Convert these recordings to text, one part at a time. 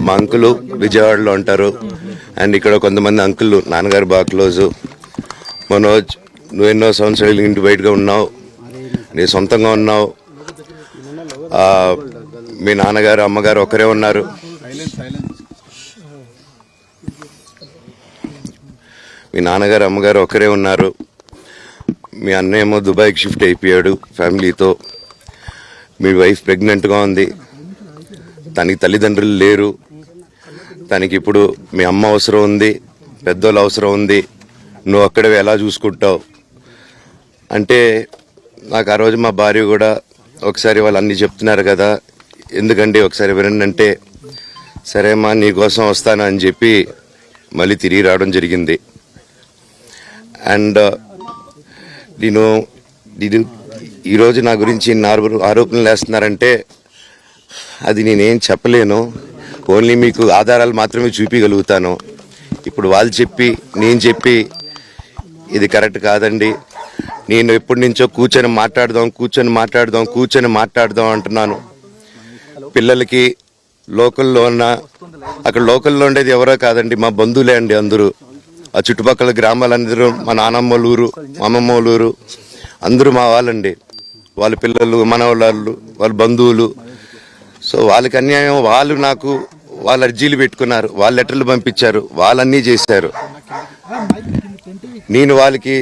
మా అంకులు విజయవాడలో ఉంటారు. అండ్ ఇక్కడ కొంతమంది అంకులు నాన్నగారు బాగా క్లోజు. మనోజ్, నువ్వు ఎన్నో సంవత్సరాలు ఇంటి బయటగా ఉన్నావు, నీ సొంతంగా ఉన్నావు. మీ నాన్నగారు అమ్మగారు ఒకరే ఉన్నారు. మీ నాన్నగారు అమ్మగారు ఒకరే ఉన్నారు. మీ అన్న ఏమో దుబాయ్కి షిఫ్ట్ అయిపోయాడు ఫ్యామిలీతో. మీ వైఫ్ ప్రెగ్నెంట్గా ఉంది. తనకి తల్లిదండ్రులు లేరు. తనకి ఇప్పుడు మీ అమ్మ అవసరం ఉంది, పెద్దోళ్ళు అవసరం ఉంది. నువ్వు అక్కడే ఎలా చూసుకుంటావు అంటే, నాకు ఆ రోజు మా భార్య కూడా ఒకసారి వాళ్ళు అన్నీ చెప్తున్నారు కదా, ఎందుకండి ఒకసారి వినండి అంటే, సరేమ్మా నీకోసం వస్తాను అని చెప్పి మళ్ళీ తిరిగి రావడం జరిగింది. అండ్ నేను ఈరోజు నా గురించి ఆరోపణలు వేస్తున్నారంటే అది నేనేం చెప్పలేను. ఓన్లీ మీకు ఆధారాలు మాత్రమే చూపించగలుగుతాను. ఇప్పుడు వాళ్ళు చెప్పి నేను చెప్పి ఇది కరెక్ట్ కాదండి, నేను ఎప్పటి నుంచో కూర్చొని మాట్లాడదాం అంటున్నాను. పిల్లలకి లోకల్లో అక్కడ లోకల్లో ఉండేది ఎవరో కాదండి, మా బంధువులే అండి అందరూ. ఆ చుట్టుపక్కల గ్రామాలందరూ మా నానమ్మోళ్ళ ఊరు, మా అమ్మమ్మోళ్ళ ఊరు అందరూ మా వాళ్ళండి. వాళ్ళ పిల్లలు, మనవాళ్ళు, వాళ్ళ బంధువులు. సో వాళ్ళకి అన్యాయం, వాళ్ళు నాకు వాళ్ళ అర్జీలు పెట్టుకున్నారు, వాళ్ళ లెటర్లు పంపించారు, వాళ్ళన్నీ చేశారు. నేను వాళ్ళకి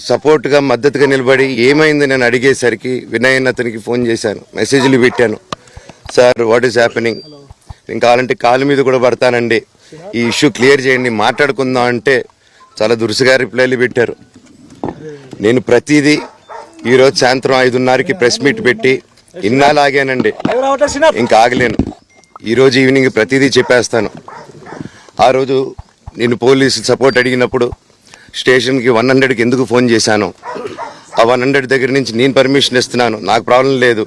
సపోర్ట్గా మద్దతుగా నిలబడి ఏమైంది నేను అడిగేసరికి వినయ్ అతనికి ఫోన్ చేశాను, మెసేజ్లు పెట్టాను. సార్ వాట్ ఈస్ హ్యాపెనింగ్, నేను కావాలంటే కాలు మీద కూడా పడతానండి, ఈ ఇష్యూ క్లియర్ చేయండి, మాట్లాడుకుందాం అంటే చాలా దురుసుగా రిప్లైలు పెట్టారు. నేను ప్రతిదీ ఈరోజు సాయంత్రం 5:30కి ప్రెస్ మీట్ పెట్టి ఇన్నాళ్ళు ఆగానండి, ఇంకా ఆగలేను. ఈరోజు ఈవినింగ్ ప్రతిదీ చెప్పేస్తాను. ఆ రోజు నేను పోలీసు సపోర్ట్ అడిగినప్పుడు స్టేషన్కి 100కి ఎందుకు ఫోన్ చేశాను, ఆ 100 దగ్గర నుంచి నేను పర్మిషన్ ఇస్తున్నాను, నాకు ప్రాబ్లం లేదు,